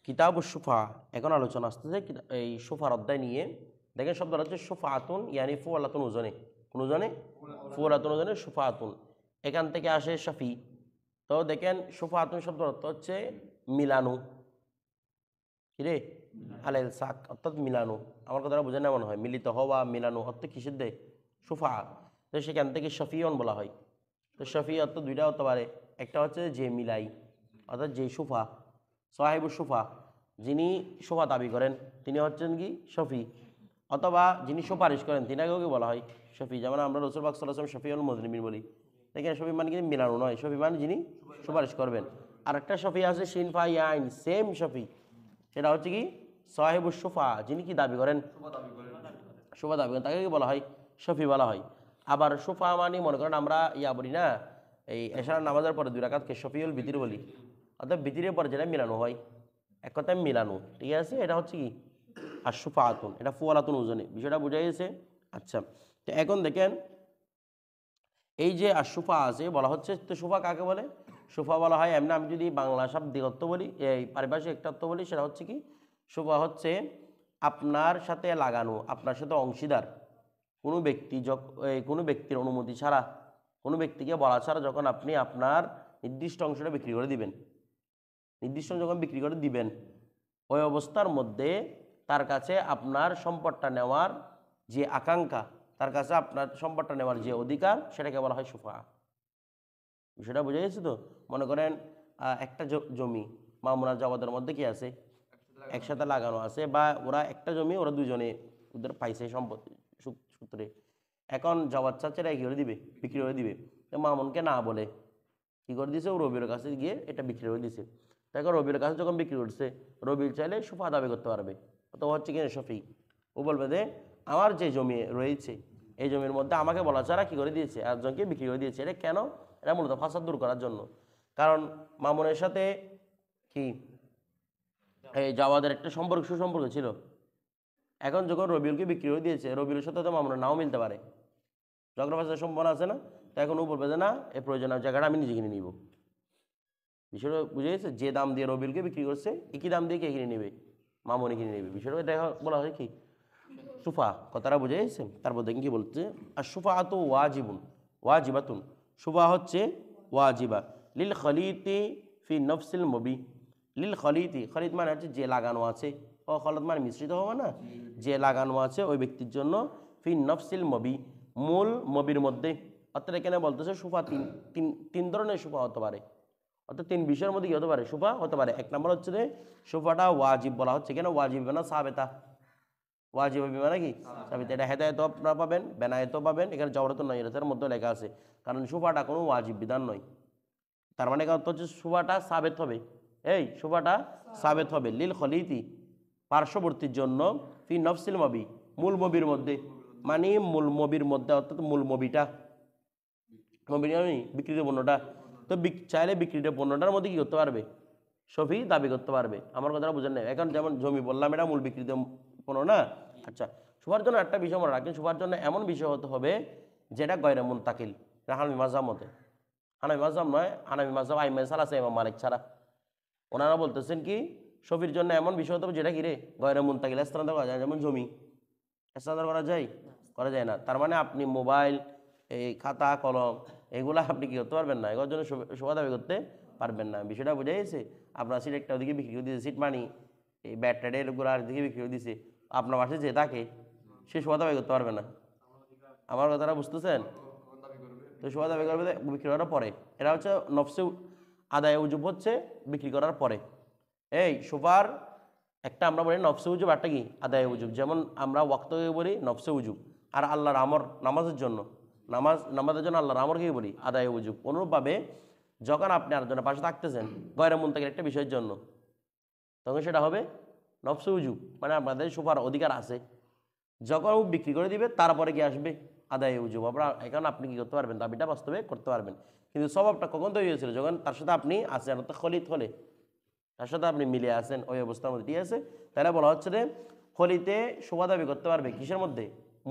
কিতাব সুফা এখন আলোচনা আসতেছে এই সুফার অধ্যায় নিয়ে। দেখেন শব্দটা হচ্ছে সুফাতুন, ইয়ানি ফুয়ালাতুন ওজনে, কোন ওজনে? ফুয়ালাতুন ওজনে সুফাতুন, এখান থেকে আসে শাফি। তো দেখেন সুফাতুন শব্দের অর্থ হচ্ছে মিলানু, কিরে আলেল সাক অর্থাৎ মিলানু। আমার কথাটা বুঝে না মনে হয়, মিলিত হওয়া মিলানু অর্থ কিসের দে? সুফা। তো সেখান থেকে শফিয়ন বলা হয়। তো শফি অর্থ দুইটা হতে পারে, একটা হচ্ছে যে মিলাই অর্থাৎ যে সুফা, সাহেবুর সুফা, যিনি সুফা দাবি করেন তিনি হচ্ছেন কি শফি, অথবা যিনি সুপারিশ করেন তিনাকেও কি বলা হয় শফি। যেমন আমরা রসুল পাক সাল্লাল্লাহু আলাইহি ওয়াসাল্লাম শফিউল মুজনিমিন বলি, এখানে শফি মানে কিন্তু মিলানো নয়, শফি মানে যিনি সুপারিশ করবেন। আর একটা শফি আছে শিন ফা আইন, সেম শফি, সেটা হচ্ছে কি সাহেবুর সুফা, যিনি কি দাবি করেন সুফা দাবি করেন, তাকে কি বলা হয় শফি বলা হয়। আবার সুফা মানে মনে করেন আমরা বলি না, এই এশার নামাজের পরে 2 রাকাতকে শফিউল বিতির বলি, অর্থাৎ বিতিরের পরে যেটা মিলানো হয়, এক কথায় মিলানো, ঠিক আছে? এটা হচ্ছে কি আর সুফা আতুন, এটা ফুয়ালাতুন ওজনে, বিষয়টা বোঝা গেছে? আচ্ছা, তো এখন দেখেন এই যে আশুফা আছে বলা হচ্ছে, তো সুফা কাকে বলে? সুফা বলা হয় এমনি, আমি যদি বাংলা শাব্দিক অর্থ বলি, এই পারিভাষিক একটা অর্থ বলি, সেটা হচ্ছে কি সুফা হচ্ছে আপনার সাথে লাগানো, আপনার সাথে অংশীদার কোনো ব্যক্তি, কোনো ব্যক্তির অনুমতি ছাড়া, কোনো ব্যক্তিকে বলা ছাড়া যখন আপনি আপনার নির্দিষ্ট অংশটা বিক্রি করে দিবেন, নির্দিষ্ট যখন বিক্রি করে দিবেন, ওই অবস্থার মধ্যে তার কাছে আপনার সম্পদটা নেওয়ার যে আকাঙ্ক্ষা, তার কাছে আপনার সম্পদটা নেওয়ার যে অধিকার, সেটাকে বলা হয় সুফা। বিষয়টা বুঝে গেছে তো? মনে করেন একটা জমি মামুনার জবাদের মধ্যে কি আছে, একসাথে লাগানো আছে, বা ওরা একটা জমি ওরা দুজনে ওদের পাইছে সম্পত্তি সূত্রে। এখন জবাদ চাচ্ছেরা কি করে দিবে, বিক্রি করে দিবে, তো মামুনকে না বলে কি করে দিয়েছে, ও রবির কাছে গিয়ে এটা বিক্রি করে দিয়েছে। তাই রবির কাছে যখন বিক্রি করছে, রবির চাইলে সুফা দাবি করতে পারবে, তো হচ্ছে কিনা শফি। ও বলবে যে আমার যে জমি রয়েছে, এই জমির মধ্যে আমাকে বলা ছাড়া কি করে দিয়েছে, একজনকে বিক্রি করে দিয়েছে। এটা কেন? এটা মূলত ফাসাদ দূর করার জন্য। কারণ মামুনের সাথে কি এই জাওয়াদের একটা সুসম্পর্ক ছিল। এখন যখন রবিউলকে বিক্রি করে দিয়েছে, রবিউলের সাথে তো মামুনের নাও মিলতে পারে, ঝগড়া ফাসাদের সম্ভাবনা আছে না? তো এখন ও বলবে যে না, এই প্রয়োজনীয় জায়গাটা আমি নিজে কিনে নিব। বিষয়টা বুঝে গেছে? যে দাম দিয়ে রবিউলকে বিক্রি করছে, একই দাম দিয়ে কে কিনে নেবে? মামুনি কিনে নেবে। বিষয়টা দেখা বলা হয় কি সুফা। কথাটা বুঝে গেছে? তারপর দেখেন কি বলছে, আর সুফা তো ওয়াজিবুন, ওয়াজিবাতুন, সুফা হচ্ছে ওয়াজিবা, লিল খলিতি ফি নফসিল মবি, লিল খলিতি, খলিত মানে হচ্ছে যে লাগানো আছে, ও খলত মানে মিশ্রিত হওয়া না, যে লাগানো আছে ওই ব্যক্তির জন্য, ফি নফসিল মবি, মূল মবির মধ্যে। অর্থাৎ এখানে বলতেছে সুফা তিন ধরনের সুফা হতে পারে, অর্থাৎ 3 বিষয়ের মধ্যে কি হতে পারে, সুফা হতে পারে। এক নম্বর হচ্ছে যে সুফাটা ওয়াজিব বলা হচ্ছে, কেন ওয়াজিব না সাবেতা, ওয়াজিব মানে কি সাবিত, এটা হেদায়েত আপনারা পাবেন, বেনায়েতও পাবেন, এখানে জবরতুন নয়, এটার মধ্যে লেখা আছে, কারণ সুফাটা কোনো ওয়াজিব বিধান নয়। তার মানে অর্থ হচ্ছে সুফাটা সাবেত হবে, এই সুফাটা সাবেত হবে, লিল খলিতি পার্শ্ববর্তীর জন্য, ফি নফসিল মবি মূল মবির মধ্যে, মানে মূল মবির মধ্যে, অর্থাৎ মূল মবিটা, মবি বিক্রিত পণ্যটা, তো চাইলে বিক্রিত পণ্যটার মধ্যে কি করতে পারবে, সফি দাবি করতে পারবে। আমার কথাটা বুঝেন না? এখন যেমন জমি বললাম এটা মূল বিক্রিত পণ্য না। আচ্ছা, শোভার জন্য একটা বিষয় মনে রাখেন, শোভার জন্য এমন বিষয় হতে হবে যেটা গয়রে মুনতাকিল, হানাফি মাযহাব মতে, হানাফি মাযহাব নয়, হানাফি মাযহাব আইম্মায়ে সালাসা ইমাম মালিক ছাড়া, ওনারা বলতেছেন কি শফির জন্য এমন বিষয় হতে হবে যেটা কি রে গয়রে মুনতাকিল, স্থানান্তর করা যায়। যেমন জমি স্থানান্তর করা যায়, করা যায় না। তার মানে আপনি মোবাইল, এই খাতা কলম, এগুলো আপনি কি করতে পারবেন না, এগুলোর জন্য শোভা দাবি করতে পারবেন না। বিষয়টা বুঝে গেছে? আপনার সিট একটা ওদিকে বিক্রি করে দিয়েছে, সিট মানি এই ব্যাট ট্যাট এগুলো আর দিকে বিক্রি করে দিয়েছে, আপনার বাসায় যে তাকে সে শোভা দাবি করতে পারবে না। আমার কথাটা বুঝতেছেন? তো শোভা দাবি করবে বিক্রি করার পরে, এটা হচ্ছে নফসে আদায় উজুব, হচ্ছে বিক্রি করার পরে। এই শোভার একটা আমরা বলি নফসে উজুব, একটা কি আদায় উজুব। যেমন আমরা ওয়াক্তকে বলি নফসে উজুব, আর আল্লাহর আমর নামাজের জন্য, নামাজের জন্য আল্লাহর আমরকেই বলি আদায় উজুব। অনুরূপভাবে যখন আপনি আরেকজনের পাশে থাকতেছেন গয়রে মুনতাকিল একটা বিষয়ের জন্য, তখন সেটা হবে নফসে উজুব, মানে আপনাদের শোভার অধিকার আছে। যখন ও বিক্রি করে দিবে তারপরে কি আসবে আদায় উজুব, আপনার এখন আপনি কি করতে পারবেন, দাবিটা বাস্তবে করতে পারবেন। কিন্তু স্বভাবটা কখন তৈরি হয়েছিল, যখন তার সাথে আপনি আছেন, অর্থাৎ খলিত হলে তার সাথে আপনি মিলে আছেন ওই অবস্থার মধ্যে, ঠিক আছে? তাহলে বলা হচ্ছে যে খলিতে শোভা দাবি করতে পারবে কিসের মধ্যে,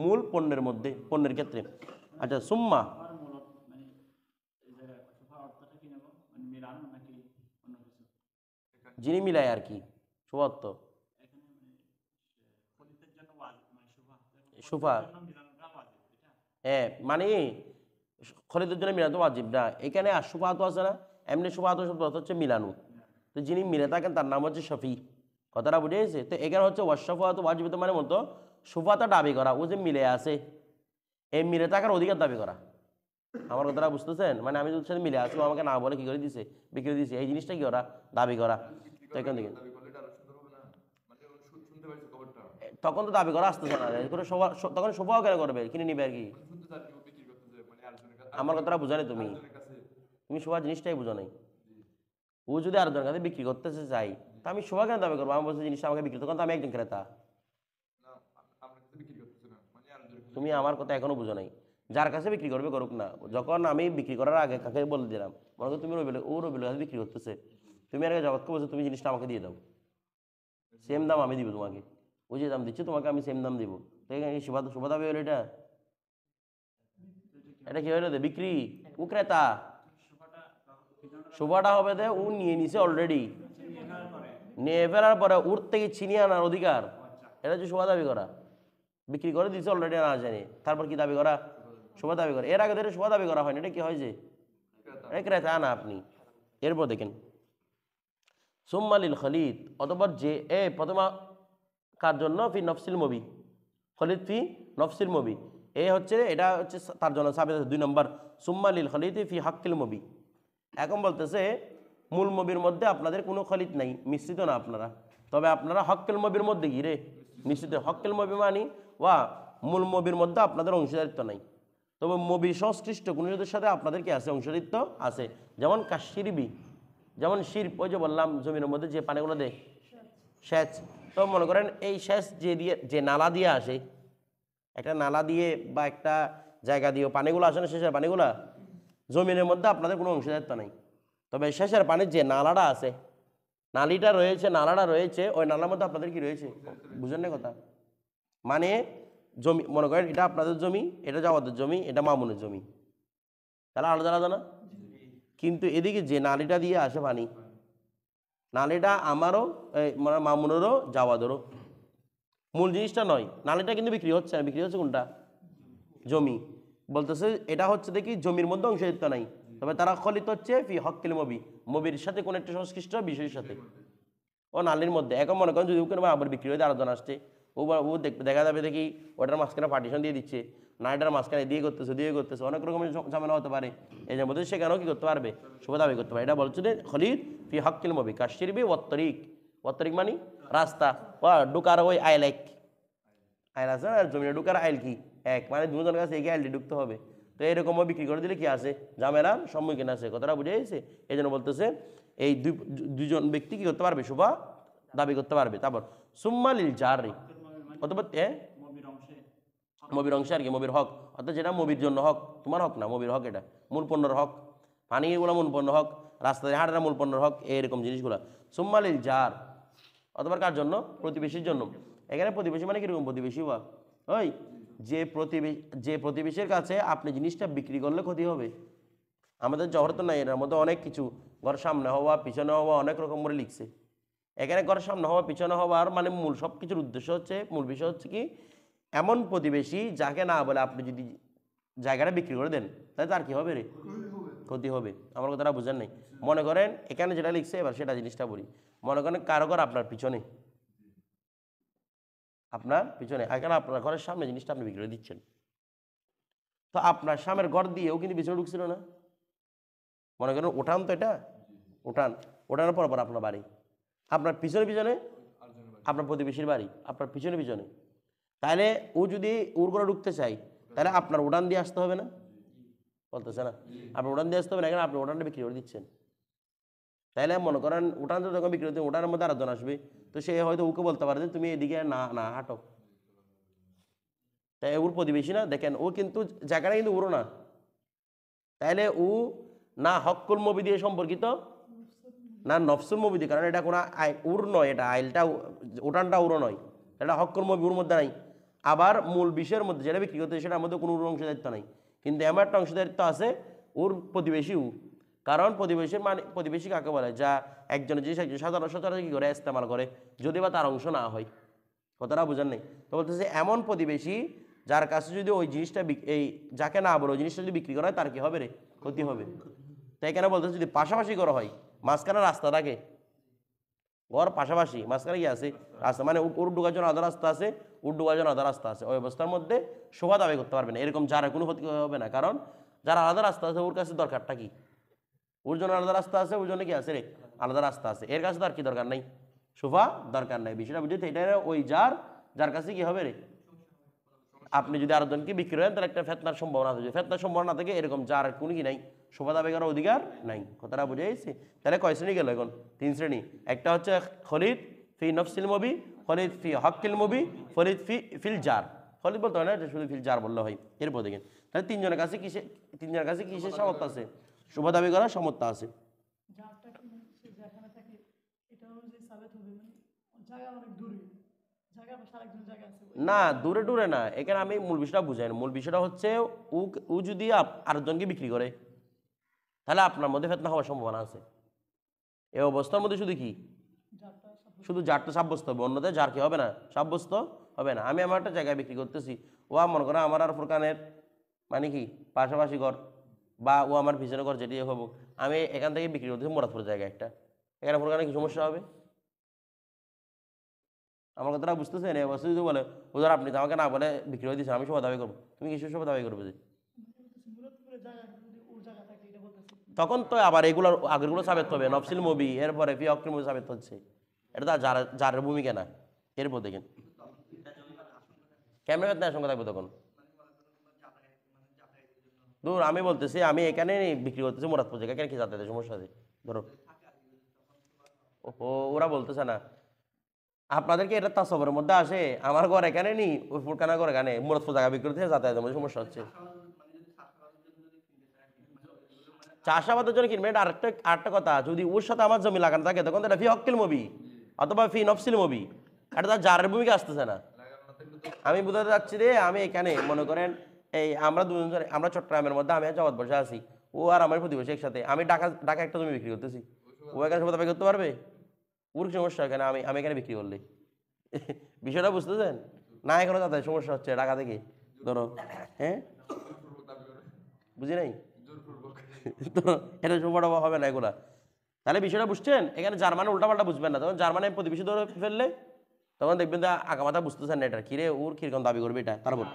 মূল পণ্যের মধ্যে, পণ্যের ক্ষেত্রে। আচ্ছা, সুম্মা যিনি মিলায় আর কি শুভাত্ম শুভা হ্যাঁ মানে খলিদের জন্য মিলানো ওয়াজিব না এখানে আর শুভাত আছে না এমনি শুভাত শব্দ হচ্ছে মিলানো তো যিনি মিলে থাকেন তার নাম হচ্ছে শফি কথাটা বুঝে গেছে তো এখানে হচ্ছে ওয়াশফাত ওয়াজিব মানে মতো শুভাতা দাবি করা ও যে মিলে আছে এই মিলে থাকার অধিকার দাবি করা আমার কথাটা বুঝতেছেন মানে আমি যদি সাথে মিলে আছি ও আমাকে না বলে কি করে দিছে বিক্রি দিছে এই জিনিসটা কি ওরা দাবি করা তো এখান থেকে তখন তো দাবি করা আসতেছে না তখন শোভাও কেন করবে কিনে নিবে আর কি আমার কথাটা বুঝা নেই তুমি তুমি শোভা জিনিসটাই বুঝো নাই ও যদি আরেকজনের কাছে বিক্রি করতেছে চাই তা আমি শোভা কেন দাবি করবো আমার বলছে জিনিসটা আমাকে বিক্রি তখন তো আমি একজন ক্রেতা তুমি আমার কথা এখনো বুঝো নাই যার কাছে বিক্রি করবে করুক না যখন আমি বিক্রি করার আগে কাকে বলে দিলাম মনে করো তুমি রবিলের কাছে বিক্রি করতেছে তুমি আর জগৎকে বলছো তুমি জিনিসটা আমাকে দিয়ে দাও সেম দাম আমি দিব তোমাকে ওই যে দাম দিচ্ছি তোমাকে আমি সেম দাম দিব তো এখানে শুভ দাবি হলো এটা কি হলো বিক্রি ও ক্রেতা শুভটা হবে দে ও নিয়ে নিছে অলরেডি নিয়ে ফেলার পরে উর থেকে ছিনিয়ে আনার অধিকার এটা হচ্ছে শুভ দাবি করা বিক্রি করে দিচ্ছে অলরেডি না জানি তারপর কি দাবি করা শুভ দাবি করা এর আগে ধরে শুভ দাবি করা হয়নি এটা কি হয় যে ক্রেতা না আপনি এরপর দেখেন সুম্মালিল খলিদ অতপর যে প্রথমা কার জন্য ফি নফসিল মবি খলিদ ফি নফসিল মবি হচ্ছে এটা হচ্ছে তার জন্য সাবেদ 2 নম্বর সুম্মালিল খলিদ ফি হাক্কিল মবি এখন বলতেছে মূল মবির মধ্যে আপনাদের কোনো খলিদ নাই মিশ্রিত না আপনারা তবে আপনারা হক্কেল মবির মধ্যে কি রে মিশ্রিত হক্কেল মবি মানি ওয়া মূল মবির মধ্যে আপনাদের অংশীদারিত্ব নাই তবে মবি সংশ্লিষ্ট কোনদের সাথে আপনাদের কি আছে অংশীদারিত্ব আছে যেমন কাশিরবি যেমন শির ওই যে বললাম জমির মধ্যে যে পানিগুলো দেয় সেচ তো মনে করেন এই সেচ যে নালা দিয়ে আসে একটা নালা দিয়ে বা একটা জায়গা দিয়ে পানিগুলো আসে না শেষের পানিগুলো জমিনের মধ্যে আপনাদের কোনো অংশীদারিত্ব নাই তবে শেষের পানির যে নালাটা আছে নালাটা রয়েছে ওই নালার মধ্যে আপনাদের কি রয়েছে বুঝেন না কথা মানে জমি মনে করেন এটা আপনাদের জমি এটা জাওয়াদের জমি এটা মামুনের জমি তাহলে আলাদা আলাদা না কিন্তু এদিকে যে নালিটা দিয়ে আসে পানি নালিটা আমারও মানে মামুনেরও জাওয়াদেরও মূল জিনিসটা নয় নালিটা কিন্তু বিক্রি হচ্ছে না বিক্রি হচ্ছে কোনটা জমি বলতেছে এটা হচ্ছে দেখি জমির মধ্যে অংশীদারিত্ব নাই তবে তারা খলিত হচ্ছে ফি হক্কিল মবি মবির সাথে কোনো একটা সংশ্লিষ্ট বিষয়ের সাথে ও নালির মধ্যে এখন মনে করেন যদি আবার বিক্রি হয়ে আরেকজন আসছে ও দেখা যাবে দেখি ওটার মাঝখানে পার্টিশন দিয়ে দিচ্ছে নাইটার মাঝখানে দিয়ে করতেছে অনেক রকমের ঝামেলা হতে পারে এই যে মধ্যে সেখানেও কি করতে পারবে শুভ দাবি করতে পারে এটা বলছে যে খলিদ ফি হক্কিল মবি কাশিরবি ওয়াত্তরিক মানে রাস্তা ও ঢুকার ওই আইল আছে না জমিনে ঢুকার আইল কি এক মানে দুজনের কাছে এগিয়ে আইলটি ঢুকতে হবে তো এরকমও বিক্রি করে দিলে কি আছে ঝামেলার সম্মুখীন আছে কথাটা বুঝে গেছে এই জন্য বলতেছে এই দুজন ব্যক্তি কি করতে পারবে শুভা দাবি করতে পারবে তারপর সুম্মালিল জারি অথবা মবির অংশে আর কি মবির হক অর্থাৎ যেটা মবির জন্য হক তোমার হক না মবির হক এটা মূল পণ্যের হক পানি এগুলো মূল পণ্য হক রাস্তায় হাঁটার মূল পণ্যের হক এরকম জিনিসগুলো সুম্মালিল জার অথবা কার জন্য প্রতিবেশীর জন্য এখানে প্রতিবেশী মানে কিরকম প্রতিবেশী বা ওই যে প্রতিবেশীর কাছে আপনি জিনিসটা বিক্রি করলে ক্ষতি হবে আমাদের জহর তো নাই এর মধ্যে অনেক কিছু ঘর সামনে হওয়া পিছনে হওয়া অনেক রকম করে লিখছে এখানে ঘরের সামনে হওয়া পিছনে হওয়ার মানে মূল সব কিছুর উদ্দেশ্য হচ্ছে মূল বিষয় হচ্ছে কি এমন প্রতিবেশী যাকে না বলে আপনি যদি জায়গাটা বিক্রি করে দেন তাহলে তার কি হবে রে ক্ষতি হবে আমার কথাটা বুঝেন নাই মনে করেন এখানে যেটা লিখছে এবার সেটা জিনিসটা বলি মনে করেন কারো ঘর আপনার পিছনে এখানে আপনার ঘরের সামনে জিনিসটা আপনি বিক্রি করে দিচ্ছেন তো আপনার সামনের ঘর দিয়েও কিন্তু পিছনে ঢুকছিল না মনে করেন উঠান তো এটা উঠানোর পর আপনার বাড়ি আপনার পিছনে আপনার প্রতিবেশীর বাড়ি আপনার পিছনে তাহলে ও যদি ওর করে ঢুকতে চাই তাহলে আপনার উঠান দিয়ে আসতে হবে না বলতেছে না আপনার উঠান দিয়ে আসতে হবে না এখানে আপনি উঠানটা বিক্রি করে দিচ্ছেন তাহলে মনে করেন উঠান তো যখন বিক্রি হচ্ছে উঠানের মধ্যে আরেকজন আসবে তো সে হয়তো ওকে বলতে পারে যে তুমি এদিকে না হাঁটো তাই ওর প্রতিবেশী না দেখেন ও কিন্তু জায়গাটা কিন্তু ওরও না তাহলে ও না হক্কুল মবি দিয়ে সম্পর্কিত না নফসুল মবি দিয়ে কারণ এটা কোনো উর নয় এটা আইলটা উঠানটা উড়ো নয় এটা হক্কুল মবি ওর মধ্যে নাই আবার মূল বিষয়ের মধ্যে যেটা বিক্রি করতে সেটার মধ্যে কোনো অংশীদারিত্ব নাই কিন্তু এমন একটা অংশীদারিত্ব আছে ওর প্রতিবেশী কারণ প্রতিবেশীর মানে প্রতিবেশী কাকে বলে, যা একজনের জিনিস একজন সাধারণ সচরাচর কি করে ইস্তেমাল করে, যদি বা তার অংশ না হয়। কথাটা বুঝেন নেই? তো বলতেছে এমন প্রতিবেশী যার কাছে যদি ওই জিনিসটা এই যাকে না বলে ওই জিনিসটা যদি বিক্রি করা হয় তার কি হবে রে, ক্ষতি হবে। তাই এখানে বলতেছে যদি পাশাপাশি করা হয়, মাঝখানে রাস্তা থাকে, ঘর পাশাপাশি, মাঝখানে কি আছে রাস্তা, মানে উট ঢোকার জন্য আলাদা রাস্তা আছে, উট ঢোকার জন্য আলাদা রাস্তা আছে, ওই অবস্থার মধ্যে শোভা দাবি করতে পারবে না, এরকম যার কোনো ক্ষতি হবে না। কারণ যার আলাদা রাস্তা আছে ওর কাছে দরকারটা কি, ওর জন্য আলাদা রাস্তা আছে, ওর জন্য কি আছে রে, আলাদা রাস্তা আছে, এর কাছে তো আর কি দরকার নাই, শোভা দরকার নাই। বিষয়টা বুঝতে, এটা ওই যার কাছে কি হবে রে, আপনি যদি আরেকজনকে বিক্রি করেন তাহলে একটা ফেতনার সম্ভাবনা থাকে, ফেতনার সম্ভাবনা থাকে এরকম যার কোনো কি নাই, শোভা দাবি করার অধিকার নাই। কথাটা বুঝে গেছি? তাহলে কয় শ্রেণী গেল এখন? 3 শ্রেণী। একটা হচ্ছে খলিদ ফি নফসিল মুবি, খলিদ ফি হক্কিল movie, Khalid feel jar. Khalid বলতে হয় না, এটা শুধু ফিল জার বললে হয়। এরপর দেখেন তাহলে তিনজনের কাছে কিসের সামর্থ্য আছে, শোভা দাবি করার সামর্থ্য আছে। না দূরে দূরে না, এখানে আমি মূল বিষয়টা বুঝাই না। মূল বিষয়টা হচ্ছে ও যদি আরেকজনকে বিক্রি করে তাহলে আপনার মধ্যে ফেতনা হওয়ার সম্ভাবনা আছে। এই অবস্থার মধ্যে শুধু জারটা সাব্যস্ত হবে, অন্যদের জার কি হবে না, সাব্যস্ত হবে না। আমি আমার একটা জায়গায় বিক্রি করতেছি, ও মনে করো আমার আর ফুরকানের মানে কি পাশাপাশি ঘর, বা ও আমার পিছনে ঘর, যেটি হবো, আমি এখান থেকে বিক্রি করতেছি মুরাদপুর জায়গায় একটা, এখানে ফুরকানের কি সমস্যা হবে? আমার কথাটা বুঝতেছেন? এই অবস্থা যদি বলে ওদের আপনি তো আমাকে না বলে বিক্রি হয়ে দিচ্ছেন, আমি সব দাবি করবো, তুমি কিসের সব দাবি করবে? তখন তো আবার এগুলো আগেরগুলো সাবেত হবে, নফসিল মুবি, এরপরে ফি হক্কিল মুবি সাবেত হচ্ছে, এটা তো যারের ভূমিকা না। এরপর দেখেন কেমনে ফেতনার আশঙ্কা থাকবে তখন। ধরুন আমি বলতেছি আমি এখানে বিক্রি করতেছি মুরাদপুর জায়গায়, এখানে কি যাতায়াতের সমস্যা আছে ধরো, ও ওরা বলতেছে না, আপনাদেরকে এটা তাসবের মধ্যে আসে, আমার ঘর এখানে নি, ওই ফুরকানা ঘর এখানে, মুরাদপুর জায়গা বিক্রি করতে যাতায়াতের মধ্যে সমস্যা হচ্ছে। চাষাবাদের জন্য কিনবে, এটা আরেকটা কথা, যদি ওর সাথে আমার জমি লাগানো থাকে তখন এটা ফি হক্কিল মুবি অথবা ফি নফসিল মুবি, এটা তার জারের ভূমিকা আসতেছে না। আমি বুঝাতে চাচ্ছি রে, আমি এখানে মনে করেন এই আমরা দুজন, আমরা চট্টগ্রামের মধ্যে আমি জগৎ বসে আছি, ও আর আমার প্রতিবেশী একসাথে, আমি ঢাকা একটা জমি বিক্রি করতেছি, ও এখানে সব দাবি করতে পারবে? ওর সমস্যা এখানে, আমি এখানে বিক্রি করলে বিষয়টা বুঝতেছেন না? এখনো তাদের সমস্যা হচ্ছে ঢাকা থেকে ধরো, হ্যাঁ বুঝি নাই তো, এটা বড় হবে না এগুলা। তাহলে বিষয়টা বুঝছেন? এখানে জার্মানি উল্টাপাল্টা বুঝবেন না, তখন জার্মানি প্রতিবেশী ধরে ফেললে তখন দেখবেন যে আগামাথা বুঝতেছেন না এটা কিরে, ওর কিরকম দাবি করবে এটা, তারপর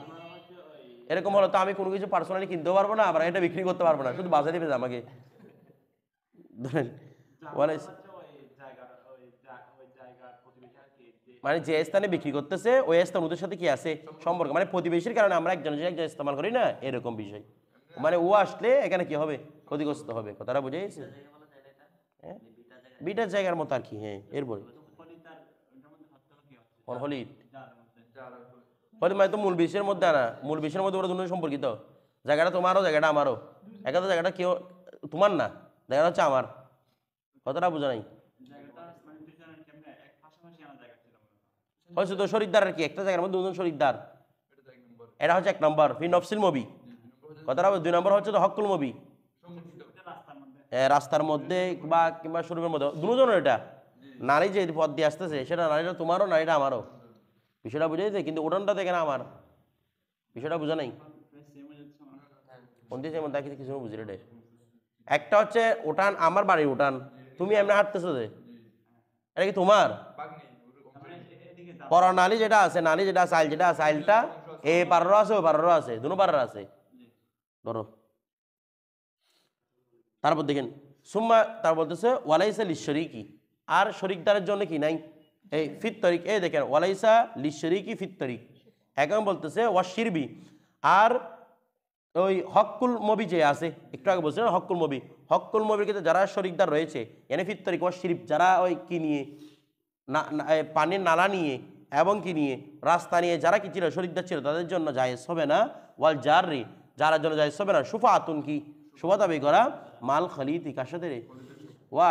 এরকম হলো তো আমি কোনো কিছু পার্সোনালি কিনতেও পারবো না, আবার এটা বিক্রি করতে পারবো না, শুধু বাজারে দেবে আমাকে ধরেন। মানে যে স্থানে বিক্রি করতেছে ওই স্থান ওদের সাথে কি আছে সম্পর্ক, মানে প্রতিবেশীর কারণে আমরা একজন ইস্তেমাল করি না, এরকম বিষয়। মানে ও আসলে এখানে কি হবে, ক্ষতিগ্রস্ত হবে। কথাটা বুঝে গেছে? হ্যাঁ বিটার জায়গার মতো আর কি। হ্যাঁ এরপরে হলিদ মানে তো মূল বিষয়ের মধ্যে আনা, মূল বিষয়ের মধ্যে ওরা দুটো সম্পর্কিত, জায়গাটা তোমারও জায়গাটা আমারও, একা তো জায়গাটা কেউ তোমার না, জায়গাটা হচ্ছে আমার। কথাটা বোঝা নাই? হয়েছে তো শরিকদার আর কি, একটা জায়গার মধ্যে দুজন শরিকদার, এটা হচ্ছে 1 নম্বর ফি নফসিল মুবি। কথাটা 2 নম্বর হচ্ছে তো হক্কুল মুবি, রাস্তার মধ্যে বা কিংবা শোরুমের মধ্যে দুজনের, এটা নারী যে পথ দিয়ে আসতেছে সেটা নারীটা তোমারও, নারীটা আমারও, বিষয়টা বুঝেছে? কিন্তু উঠানটা দেখে না আমার, বিষয়টা বোঝা নাই? কোন দিয়ে মধ্যে কিছু বুঝি রে, একটা হচ্ছে উঠান, আমার বাড়ির উঠান, তুমি এমনি হাঁটতেছো যে, এটা কি তোমার? নালী যেটা আছে, নালী যেটা আছে, আইল যেটা আছে, আইলটা এ পারেরও আছে ও পারেরও আছে, দুনো পারের আছে ধরো। তারপর দেখেন সুম্মা, তার বলতেছে ওয়ালাইসা লিশরিকি, আর শরিকদারের জন্য কি নাই, এই ফিত তরিক, এই দেখেন ওয়ালাইসা লিশরিকি ফিত তরিক। এখন বলতেছে ওয়াশিরবি, আর ওই হক্কুল মবি যে আছে, একটু আগে বলছে না হক্কুল মবি, হক্কুল মবির ক্ষেত্রে যারা শরিকদার রয়েছে, এনে ফিত তরিক ওয়াশিরিব, যারা ওই কি নিয়ে না পানির নালা নিয়ে এবং কি নিয়ে রাস্তা নিয়ে যারা কি ছিল শরিকদার ছিল, তাদের জন্য জায়েজ হবে না। ওয়াল জাররি, যারা জন্য জায়েজ হবে না। সুফা আতুন কি, শোভা দাবি করা, মাল খলিদি, কার সাথে রে, ওয়া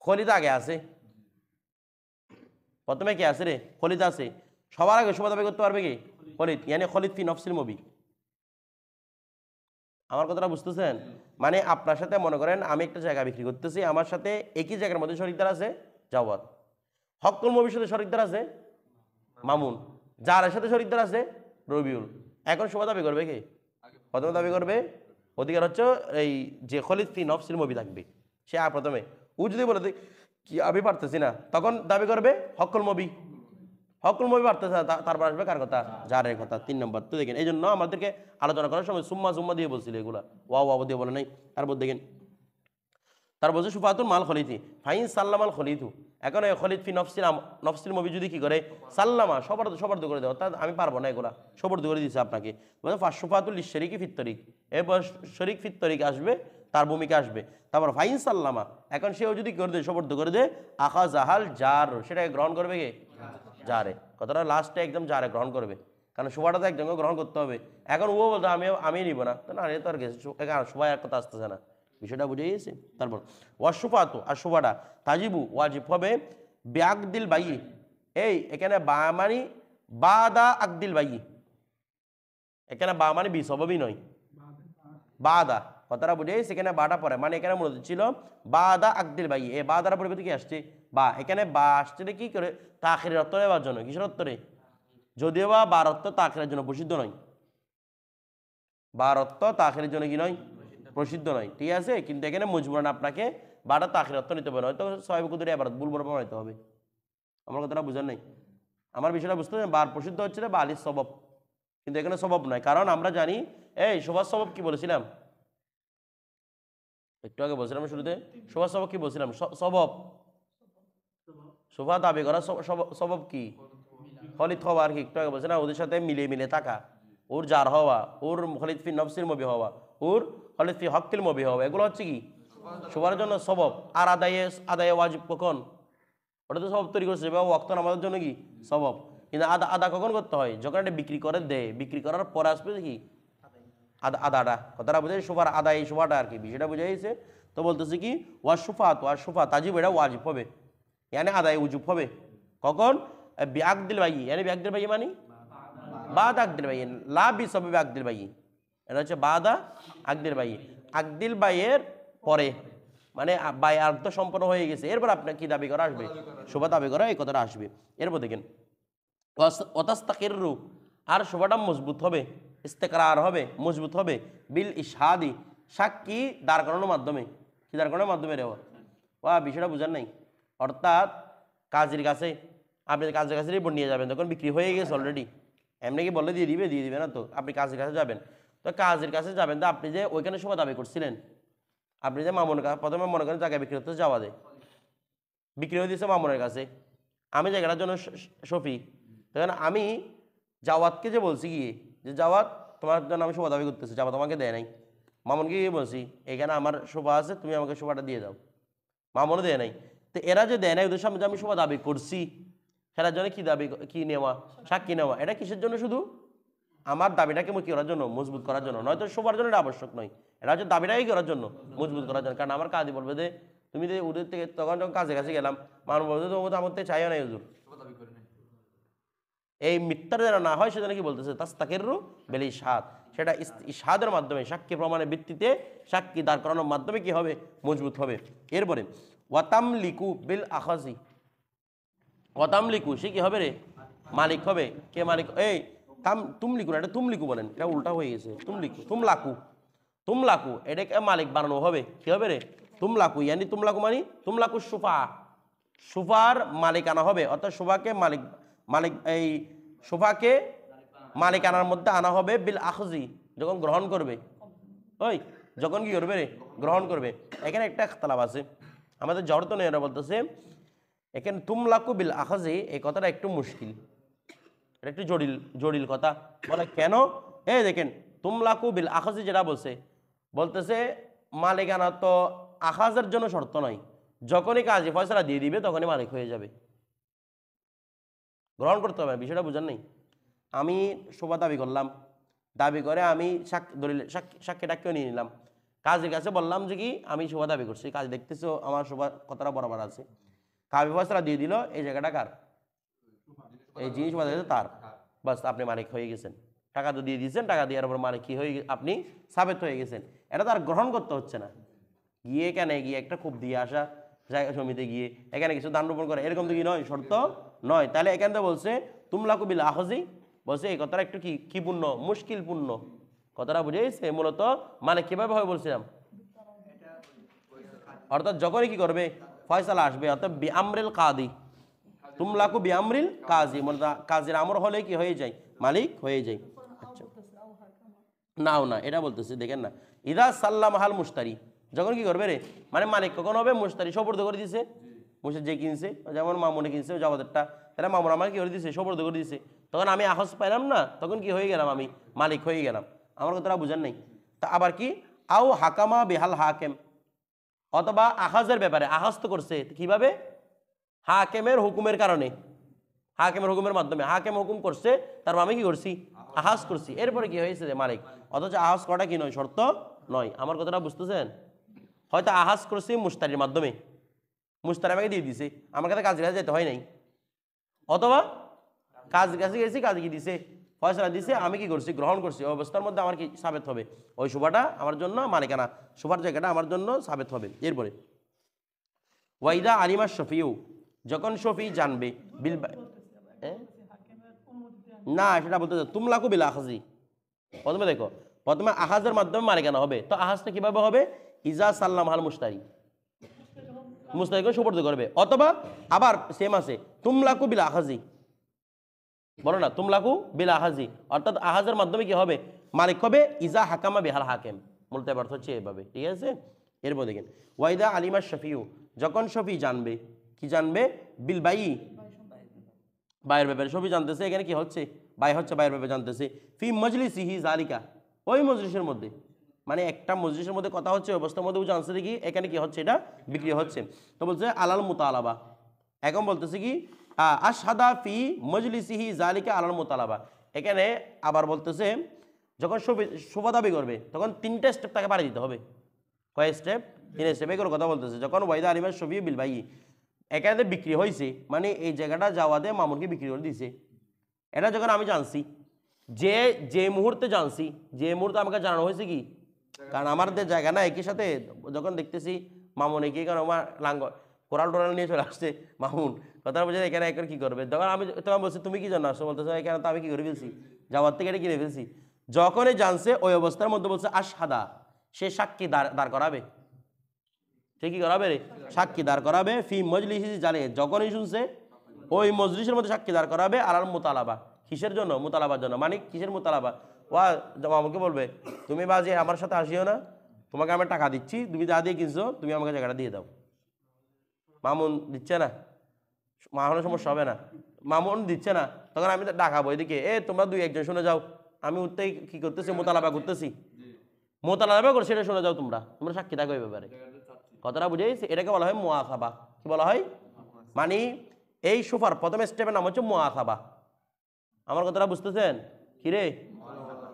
খলিদ আগে আছে, প্রথমে কি আছে রে, খলিদ আছে, সবার আগে শোভা দাবি করতে পারবে কি, খলিদ, ইয়ানি খলিদ ফি নফসিল মুবি। আমার কথাটা বুঝতেছেন? মানে আপনার সাথে মনে করেন আমি একটা জায়গা বিক্রি করতেছি, আমার সাথে একই জায়গার মধ্যে শরিকদার আছে জাওয়াদ, হকুল মবির সাথে শরিকদার আছে মামুন, যার সাথে শরিকদার আছে রবিউল। এখন সুবা দাবি করবে কে? প্রথমে দাবি করবে অধিকার হচ্ছে এই যে খলিদ ফি নফসিল মবি থাকবে সে প্রথমে। ও যদি বলে কি আমি পারতেছি না, তখন দাবি করবে হকুল মবি। হকুল মবি পারতেছে না, তারপর আসবে কার কথা? জারের কথা। 3 নম্বর। তো দেখেন এই জন্য আমাদেরকে আলোচনা করার সময় সুম্মা সুম্মা দিয়ে বলছিল এগুলা, ওয়া দিয়ে বলে নাই। তারপর দেখেন তার বলছে সুফাতুল মাল খলিথি ফাইন সাল্লামাল খলিথু। এখন এই খলিদ ফি নফসিল মবি যদি কি করে সাল্লামা সবর্দ করে দেয়, অর্থাৎ আমি পারবো না এগুলা, সবর্দ করে দিচ্ছে আপনাকে। বলছে ফাঁসুফাতুল শরিকি ফিত্তরিক, এরপর শরিক ফিত্তরিক আসবে, তার ভূমিকা আসবে। তারপর ফাইন সাল্লামা, এখন সেও যদি করে দেয় সবর্দ করে দেয়, আখা জাহাল জার, সেটাকে গ্রহণ করবে কে? জারে। কথাটা লাস্টে একদম জারে গ্রহণ করবে, কারণ সুবাটা তো একজনকে গ্রহণ করতে হবে। এখন ও বলতো আমি নিব না, তো না তো আর গেছে সবাই এক কথা আসতেছে না, বিষয়টা বুঝে গিয়েছে। তারপর ওয়াসুফাতু, আর সুবাটা তাজিবু ওয়াজিব হবে বিআকদিল বাইয়ি, এই এখানে বা মানে বাদা আকদিল বাইয়ি, এখানে বা মানে বিসববই নয়, বাদা। কথাটা বুঝে সেখানে বাটা পড়ে, মানে এখানে মূলত ছিল বাদা আকদিল বাইয়ি, এই বাদার পরিবর্তে কি আসছে? বা। এখানে বা আসছে কি করে? তাখিরের অর্থ নেওয়ার জন্য। কিসের অর্থরে? যদিও বা বার অর্থ তাখিরের জন্য প্রসিদ্ধ নয়, বার অর্থ তাখিরের জন্য কি নয়? প্রসিদ্ধ নয়, ঠিক আছে। কিন্তু এখানে মজবুরান আপনাকে বাটা তাখির অর্থ নিতে হবে, হয়তো সাহেব কুদুরি আবার ভুল প্রমাণিত হবে। আমার কথাটা বুঝেন নাই? আমার বিষয়টা বুঝতে হবে, বার প্রসিদ্ধ হচ্ছে বা আলির সবব, কিন্তু এখানে সবব নয়। কারণ আমরা জানি এই শোভার সবব কি বলেছিলাম একটু আগে, বলছিলাম শুরুতে শোভার সবব কি বলছিলাম? সবব শোভা দাবি করা সবব কি? খলিদ হওয়া আর কি, একটু আগে বলছে না, ওদের সাথে মিলে থাকা, ওর জার হওয়া, ওর খলিদ ফি নফসিল মবি হওয়া, ওর খলিদ ফি হকিল মবি হওয়া, এগুলো হচ্ছে কি শোভার জন্য সবব। আর আদায়ে ওয়াজিব কখন? ওটা তো সবব তৈরি করছে ওয়াক্ত আমাদের জন্য কি সবব। কিন্তু আদা কখন করতে হয়? যখন এটা বিক্রি করে দেয়, বিক্রি করার পরে আসবে কি আদাটা। কথাটা বুঝে শোভার আদায় শোভাটা আর কি, বিষয়টা বুঝে গেছে। তো বলতেছে কি ওয়াসুফা তাজিব, এটা ওয়াজিব হবে, ইয়ানি আদায় উজুব হবে কখন? বিআকদিল বাইয়ি, ইয়ানি বিআকদিল বাইয়ি মানে বাদ আকদিল বাইয়ি, লা বিসবাবি আকদিল বাইয়ি, এটা হচ্ছে বাদা আকদিল বাইয়ি, আকদিল বাইয়ের পরে, মানে বাই আর্ধ সম্পন্ন হয়ে গেছে, এরপর আপনার কি দাবি করা আসবে? শোভা দাবি করা, এই কথাটা আসবে। এরপর দেখেন ওয়াতাস্তাকিররু, আর শোভাটা মজবুত হবে, ইস্তেকরার হবে, মজবুত হবে বিল ইশহাদি, সাক্ষী দাঁড় করানোর মাধ্যমে। কি দাঁড় করানোর মাধ্যমে রে? বিষয়টা বুঝার নাই। অর্থাৎ কাজের কাছে আপনি কাজের কাছে রিপোর্ট নিয়ে যাবেন, তখন বিক্রি হয়ে গেছে অলরেডি, এমনি কি বললে দিয়ে দিবে না তো। আপনি কাজের কাছে যাবেন, তো কাজের কাছে যাবেন, তো আপনি যে ওইখানে শোভা দাবি করছিলেন, আপনি যে মামুনের কাছে প্রথমে মনে করেন জায়গায় বিক্রি করতে যাওয়া যায়, বিক্রি হয়ে দিয়েছে মামুনের কাছে, আমি জায়গাটার জন্য শফি, তখন আমি জাওয়াতকে যে বলছি গিয়ে যে জাওয়াত তোমার জন্য আমি শোভা দাবি করতেছি, জাওয়াত আমাকে দেয় নাই। মামুনকে গিয়ে বলছি এখানে আমার শোভা আছে, তুমি আমাকে শোভাটা দিয়ে দাও, মামুনও দেয় নাই। তো এরা যে দেয় নাই, ওদের সামনে যে আমি শোভা দাবি করছি, সেটার জন্য কি নেওয়া? সাক্ষী নেওয়া। এটা কিসের জন্য? শুধু আমার দাবিটাকে কি করার জন্য? মজবুত করার জন্য, নয়তো শোভার জন্য এটা আবশ্যক নয়। এটা হচ্ছে দাবিটাকে করার জন্য, মজবুত করার জন্য। কারণ আমার কাজী বলবে যে তুমি যে ওদের থেকে, তখন যখন কাজে কাছে গেলাম, মানুষ বলবে তো আমার থেকে চাইও নাই হুজুর, এই মিথ্যার যেন না হয় সেজন্য কি বলতেছে তাস্তাকিররু বিল ইশহাদ, সেটা ইশহাদের মাধ্যমে, সাক্ষী প্রমাণের ভিত্তিতে, সাক্ষী দাঁড় করানোর মাধ্যমে কি হবে? মজবুত হবে। এরপরে ওয়াতামলিকু বিল আখাজি, ওয়াতামলিকু সে কি হবে রে? মালিক হবে। কে মালিক? এই তুমলিকু না, এটা তুমলিকু বলেন, এটা উল্টা হয়ে গেছে। তুমলাকু এটাকে মালিক বানানো হবে। কি হবে রে? তুমলাকু, ইয়ানি তুমলাকু সুফার মালিক আনা হবে, অর্থাৎ সুফাকে মালিক এই সোফাকে মালিকানার মধ্যে আনা হবে বিল আখজি, যখন গ্রহণ করবে। ওই যখন কি করবে রে? গ্রহণ করবে। এখানে একটা ইখতিলাফ আছে, আমাদের জড়তো নেই, এরা বলতেছে এখানে তুমলাকু বিল আখজি, এই কথাটা একটু মুশকিল, এটা একটু জটিল কথা। বলে কেন? এই দেখেন তুমলাকু বিল আখজি যেটা বলতেছে মালিকানা তো আখাজের জন্য শর্ত নয়, যখনই কাজী ফয়সালা দিয়ে দিবে তখনই মালিক হয়ে যাবে, গ্রহণ করতে হবে। বিষয়টা বুঝার নেই। আমি শোভা দাবি করলাম, দাবি করে আমি সাক্ষী টাক্ষীও নিয়ে নিলাম, কাজের কাছে বললাম যে কি আমি শোভা দাবি করছি, কাজ দেখতেছো আমার শোভা কথাটা বরাবর আছে, কাজী ফয়সালা দিয়ে দিল এই জায়গাটা কার, এই জিনিস বাজারে তার, বাস আপনি মালিক হয়ে গেছেন। টাকা তো দিয়ে দিয়েছেন, টাকা দেওয়ার পর মালিক কি হয়ে আপনি সাবেত হয়ে গেছেন, এটা তো আর গ্রহণ করতে হচ্ছে না। গিয়ে এখানে গিয়ে একটা খুব দিয়ে আসা জায়গা জমিতে গিয়ে এখানে কিছু দান রোপণ করে এরকম তো কি নয়, শর্ত নয়। তাহলে এখান থেকে বলছে তুমলাকু বিল আখজি, বলছে এই কথাটা একটু কি পূর্ণ, মুশকিল পূর্ণ কথাটা বুঝেছে। মূলত মানে কিভাবে হয় বলছিলাম, অর্থাৎ যখনই কি করবে ফয়সালা আসবে, অর্থাৎ বিআমরিল কাদি, তুমলাকু বিআমরিল কাজী, মূলত কাজীর আমর হলে কি হয়ে যায়, মালিক হয়ে যায়। আচ্ছা নাও না, এটা বলতেছে দেখেন না, ইদা সাল্লাম হাল মুশতারি, যখন কি করবে রে, মানে মালিক কখন হবে, মুশতারি সোপর্দ করে দিছে, যে কিনছে, যেমন মামুনে কিনছে জাবাদেরটা, তারা মামুন আমার কি করে দিছে, সোপর্দ করে দিছে, তখন আমি আহস পাইলাম না, তখন কি হয়ে গেলাম, আমি মালিক হয়ে গেলাম। আমার কথাটা বুঝেন নাই। তা আবার কি আও হাকামা বেহাল হাকেম, অথবা আহাজের ব্যাপারে আহাজ তো করছে কিভাবে, হাকেমের হুকুমের কারণে, হাকেমের হুকুমের মাধ্যমে হাকেম হুকুম করছে, তারপর আমি কি করছি, আহাজ করছি, এরপরে কি হয়েছে যে মালিক, অথচ আহাজ করাটা কি নয়, শর্ত নয়। আমার কথাটা বুঝতেছেন? হয়তো আহাজ করছি মুশতারির মাধ্যমে, মুশতারি আমাকে দিয়ে দিছে, আমার কাছে কাজের কাছে যেতে হয় নাই, অথবা কাজের কাছে গেছি, কাজ কি দিছে, ফয়সালা দিছে, আমি কি করছি, গ্রহণ করছি, ওই অবস্থার মধ্যে আমার কি সাবেত হবে, ওই শোভাটা আমার জন্য মালিকানা, শোভার জায়গাটা আমার জন্য সাবেত হবে। এরপরে ওয়াইদা আলিমা শফিউ, যখন শফি জানবে বিল, না সেটা বলতে তুমলাকু বিল আখাজি, প্রথমে দেখো, প্রথমে আহাজের মাধ্যমে মালিকানা হবে, তো আহাজটা কিভাবে হবে, ইজা সাল্লাম হাল মুশতারি, মুশতারিকে সুপর্দ করবে, অথবা আবার সেম আছে তুমলাকু বিল আখাজি, বলো না তুমলাকু বিল আহাজি, অর্থাৎ আহাজের মাধ্যমে কি হবে, মালিক হবে ইজা হাকামা বিহাল হাকেম, মূলত অর্থ হচ্ছে এভাবে, ঠিক আছে। এরপর দেখেন ওয়াইদা আলিমা শফিউ, যখন শফি জানবে, কি জানবে, বিল বাই, বাইরের ব্যাপারে শফি জানতেছে, এখানে কি হচ্ছে, বাই হচ্ছে, বাইরের ব্যাপারে জানতেছে, ফি মজলিসিহি জালিকা, ওই মজলিসের মধ্যে, মানে একটা মজলিসের মধ্যে কথা হচ্ছে, অবস্থার মধ্যে জানছে দেখি এখানে কি হচ্ছে, এটা বিক্রি হচ্ছে, তো বলছে আলাল মুতালাবা, এখন বলতেছে কি আশহাদা ফি মজলিসিহি জালিকা আলাল মুতালাবা, এখানে আবার বলতেছে যখন শোভা দাবি করবে তখন 3টে স্টেপ তাকে পাড়ি দিতে হবে, কয় স্টেপ, 3 স্টেপ, এগুলো কথা বলতেছে। যখন ওয়াইদা আলিমা শফি বিল ভাই, এখানে বিক্রি হয়েছে, মানে এই জায়গাটা যাওয়াতে মামুনকে বিক্রি করে দিয়েছে, এটা যখন আমি জানছি, যে মুহূর্তে জানছি, যে মুহূর্তে আমাকে জানানো হয়েছে কি, কারণ আমাদের জায়গা না একই সাথে, যখন দেখতেছি মামুন এগিয়ে, কারণ আমার কোরাল টোরাল নিয়ে চলে আসছে মামুন, কথা বলছে এখানে এখন কি করবে, তখন আমি তোমার বলছি তুমি কি জন্য আসছো, বলতেছো এখানে তো আমি কি করে ফেলছি, যাওয়ার থেকে এটা কিনে ফেলছি, যখনই জানছে ওই অবস্থার মধ্যে বলছে আশহাদা, সে সাক্ষী দাঁড় করাবে, সে কি করাবে রে, সাক্ষী দাঁড় করাবে, ফি মজলিসি জালে, যখনই শুনছে ওই মজলিসের মধ্যে সাক্ষী দাঁড় করাবে, আলাল মুতালাবা, কিসের জন্য, মুতালাবার জন্য, মানে কিসের মুতালাবা, ওয়া মামুনকে বলবে তুমি বাজি আমার সাথে আসিও না, তোমাকে আমি টাকা দিচ্ছি, তুমি যা দিয়ে কিনছো তুমি আমাকে জায়গাটা দিয়ে দাও। মামুন দিচ্ছে না, মামুনের সমস্যা হবে না, মামুন দিচ্ছে না, তখন আমি ডাকাবো এদিকে, তোমরা 2-1 শুনে যাও, আমি উঠতেই কি করতেছি, মোতালাবা করতেছি, মোতালাবা করে সেটা শুনে যাও, তোমরা সাক্ষী থাকো এই ব্যাপারে, কথাটা বুঝেছি। এটাকে বলা হয় মুআসাবা, কি বলা হয়, মানে এই সুফার প্রথম স্টেপের নাম হচ্ছে মুআসাবা, আমার কথাটা বুঝতেছেন কি রে,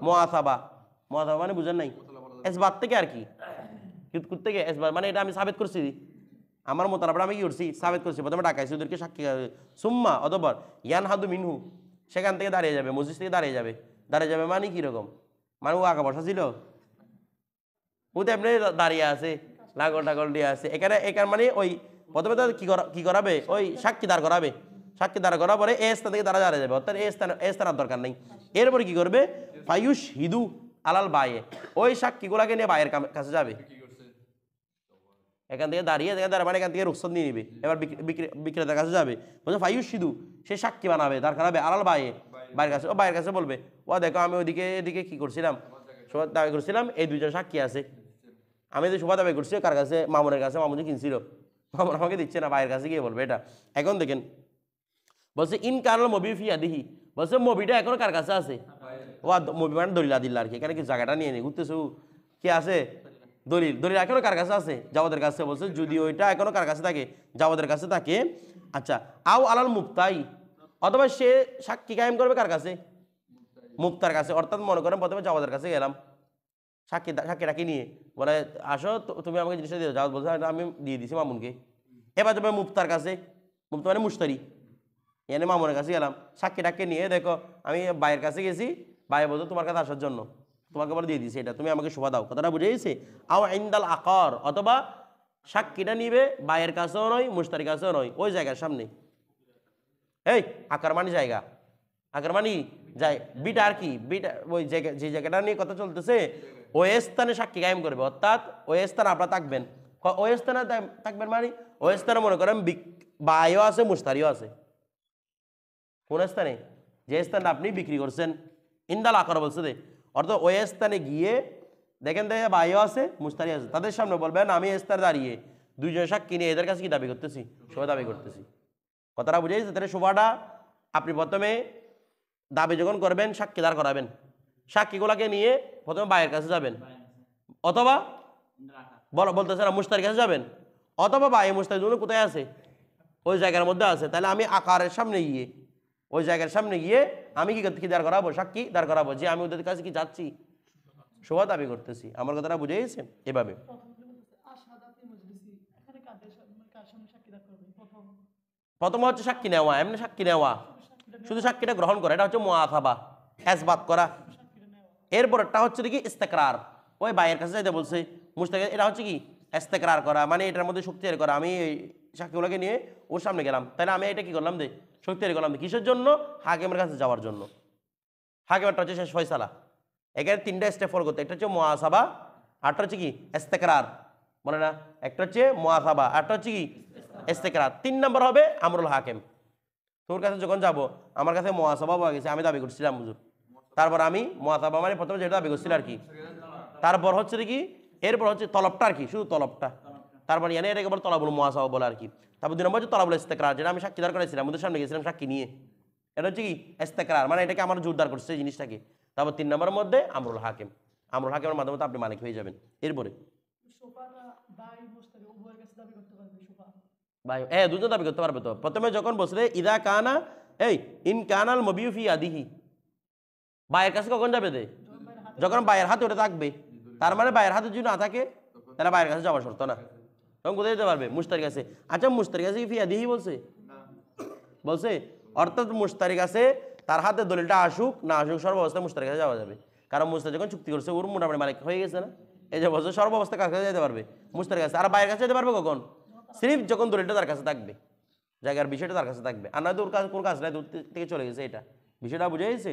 মুআসাবা, মুআসাবা মানে বুঝেন নাই, এসবাত থেকে আর কি, থেকে এসবাত মানে এটা আমি সাবেত করছি, আমার মোতালাবা আমি কি করছি, সাবেত করছি, প্রথমে ডাকাইছি ওদেরকে সাক্ষী, সুম্মা অতঃপর ইয়ান হাদু মিনহু, সেখান থেকে দাঁড়িয়ে যাবে, মসজিদ থেকে দাঁড়িয়ে যাবে মানে কিরকম, মানে ও আঁকা বসা ছিল, ও তো এমনি দাঁড়িয়ে আছে, লাগল টাগল দিয়ে আছে, এখানে মানে ওই প্রথমে তো কি করাবে, ওই সাক্ষী দাঁড় করাবে, সাক্ষী দাঁড় করার পরে এই স্থান থেকে দাঁড়া যাবে, অর্থাৎ এই স্থানের দরকার নেই। এরপরে কি করবে, ফায়ুস হিদু আলাল বায়ে, ওই সাক্ষীগুলাকে নিয়ে বাইয়ের কাছে যাবে, এখান থেকে দাঁড়িয়ে মানে এখান থেকে রুখসত নিয়ে নিবে, এবার বিক্রেতার কাছে যাবে, বলছে ফায়ুস হিদু, সে সাক্ষী বানাবে, দাঁড় করাবে আলাল বায়ে, বাইরের কাছে, ও বাইরের কাছে বলবে ও দেখো আমি এদিকে কি করছিলাম, শোভা দাবি করছিলাম, এই 2জন সাক্ষী আছে, আমি যদি শোভা দাবি করছি কার কাছে, মামুনের কাছে, মামুন কিনছিল, মামুন আমাকে দিচ্ছে না, বাইরের কাছে গিয়ে বলবে এটা। এখন দেখেন বলছে ইন কারল মবি ফিয়া দিহি, বলছে মবিটা এখনো কার কাছে আছে, ও মবি মানে দলিল আদিল্লা আর কি, এখানে কি জায়গাটা নিয়ে নি ঘুরতেছো, কি আছে দলিল এখনো কার কাছে আছে, জাওয়াদের কাছে, বলছে যদি ওইটা এখনো কার কাছে থাকে, জাওয়াদের কাছে থাকে, আচ্ছা আও আলাল মুফতাই, অথবা সে সাক্ষী কায়েম করবে কার কাছে, মুফতার কাছে, অর্থাৎ মনে করেন প্রথমে জাওয়াদের কাছে গেলাম, সাক্ষীটাকে নিয়ে বলে আসো তুমি আমাকে জিনিসটা দিয়ে যাও, বলছে আমি দিয়ে দিছি মামুনকে, এবার তুমি মুফতার কাছে, মুফতা মানে মুশতারি, এনে মামুনের কাছে গেলাম, সাক্ষীটাকে নিয়ে দেখো আমি বাইরের কাছে গেছি, ভাই বলতো তোমার কাছে আসার জন্য, তোমাকে বলে দিয়ে দিছি এটা, তুমি আমাকে শোভা দাও। কথাটা বুঝে গেছে? আও ইনদাল আকার, অথবা সাক্ষীটা নিবে ভাইয়ের কাছেও নয়, মুশতারির কাছেও নয়, ওই জায়গার সামনে। এই আকার মানে জায়গা, আকার মানে যাই বিটা আর কি, বিটা ওই জায়গা, যে জায়গাটা নিয়ে কথা চলতেছে ওই স্থানে সাক্ষী কায়েম করবে, অর্থাৎ ওই স্থানে আপনারা থাকবেন। ওই স্থানে থাকবেন মানে ওই স্থানে মনে করেন বাইও আছে, মুশতারিও আছে। কোন স্থানে? যে স্থানে আপনি বিক্রি করছেন, ইন্দাল আকার বলছে দে, অর্থাৎ ওই স্থানে গিয়ে দেখেন দেখে বাইও আছে, মুশতারি আছে, তাদের সামনে বলবেন আমি এই স্থানে দাঁড়িয়ে দুইজন সাক্ষী নিয়ে এদের কাছে কি দাবি করতেছি? শোভা দাবি করতেছি। কথাটা বুঝে গেছে? তাহলে শোভাটা আপনি প্রথমে দাবি যখন করবেন সাক্ষী দাঁড় করাবেন, সাক্ষীগুলাকে নিয়ে প্রথমে বাইয়ের কাছে যাবেন, অথবা বলতেছে না মুশতারির কাছে যাবেন, অথবা বাই মুশতারি দুটো কোথায় আছে? ওই জায়গার মধ্যে আছে। তাহলে আমি আকারের সামনে গিয়ে ওই জায়গার সামনে গিয়ে আমি কি দাঁড় করাবো? সাক্ষী দাঁড় করাবো যে আমি ওদের কাছে কি যাচ্ছি, শোভা দাবি করতেছি। আমার কথাটা বুঝে গেছে? এভাবে প্রথম হচ্ছে সাক্ষী নেওয়া, এমনি সাক্ষী নেওয়া, শুধু সাক্ষীটা গ্রহণ করা, এটা হচ্ছে মুআখাবা, ইসবাত করা। এরপর একটা হচ্ছে কি ইস্তেকরার, ওই ভাইয়ের কাছে যাইতে বলছে মুশতারি, এটা হচ্ছে কি ইস্তেকরার করা, মানে এটার মধ্যে শক্তি তৈরি করা। আমি সাক্ষীগুলোকে নিয়ে ওর সামনে গেলাম, তাহলে আমি এটা কি করলাম দে শক্তি তৈরি করলাম, কিসের জন্য? হাকিমের কাছে যাওয়ার জন্য। হাকিমেরটা হচ্ছে শেষ ফয়সালা। এখানে তিনটা স্টেপ ফলো করতে, একটা হচ্ছে মুআসাবা, আরটা হচ্ছে কি ইস্তেকরার, বলে না? একটা হচ্ছে মুআসাবা, আরটা হচ্ছে কি ইস্তেকরার। 3 নম্বর হবে আমরুল হাকিম। তোর কাছে যখন যাব, আমার কাছে মুআসাবা হয়ে গেছে, আমি দাবি করছিলাম হুজুর, তারপর আমি মুআসাবা মানে প্রথমে যেটা দাবি করছিল আর কি, তারপর হচ্ছে কি এরপর হচ্ছে তলবটা আর কি, শুধু তলবটা, তারপর ইয়ানি এটাকে বলে তলাবুল মুআসাবা বলে আর কি। তারপর 2 নম্বর হচ্ছে তলাবুল ইস্তেকরার, যেটা আমি সাক্ষী দাঁড় করেছিলাম, ওদের সামনে গেছিলাম সাক্ষী নিয়ে, এটা হচ্ছে কি ইস্তেকরার, মানে এটাকে আমার জোরদার করছে এই জিনিসটাকে। তারপর 3 নম্বরের মধ্যে আমরুল হাকিম, আমরুল হাকিমের মাধ্যমে তো আপনি মালিক হয়ে যাবেন। এরপরে ভাই দুজন দাবি করতে পারবে তো। প্রথমে যখন বসলে ইদা কানা ইন কানাল মবিউফি আদিহি, ভাইয়ের কাছে কখন যাবে দে? যখন ভাইয়ের হাতে ওটা থাকবে, তার মানে ভাইয়ের হাতে যদি না থাকে তাহলে ভাইয়ের কাছে যাওয়া শর্ত না, তখন কোথায় যেতে পারবে? মুশতারির কাছে। আচ্ছা মুশতারির কাছে ফি আদিহি বলছে, বলছে অর্থাৎ মুশতারির কাছে তার হাতে দলিলটা আসুক না আসুক, সর্বাবস্থায় মুশতারির কাছে যাওয়া যাবে, কারণ মুশতারি যখন চুক্তি করছে ওর মোটামুটি মালিক হয়ে গেছে না, এই যে বলছে সর্বাবস্থায় কার কাছে যেতে পারবে? মুশতারির কাছে। আর ভাইয়ের কাছে যেতে পারবে কখন? সিরিফ যখন দলিলটা তার কাছে থাকবে, জায়গার বিষয়টা তার কাছে থাকবে, আর নয়তো ওর কাছে কোন কাজ নাই, দূর থেকে চলে গেছে, এটা বিষয়টা বুঝে গেছে?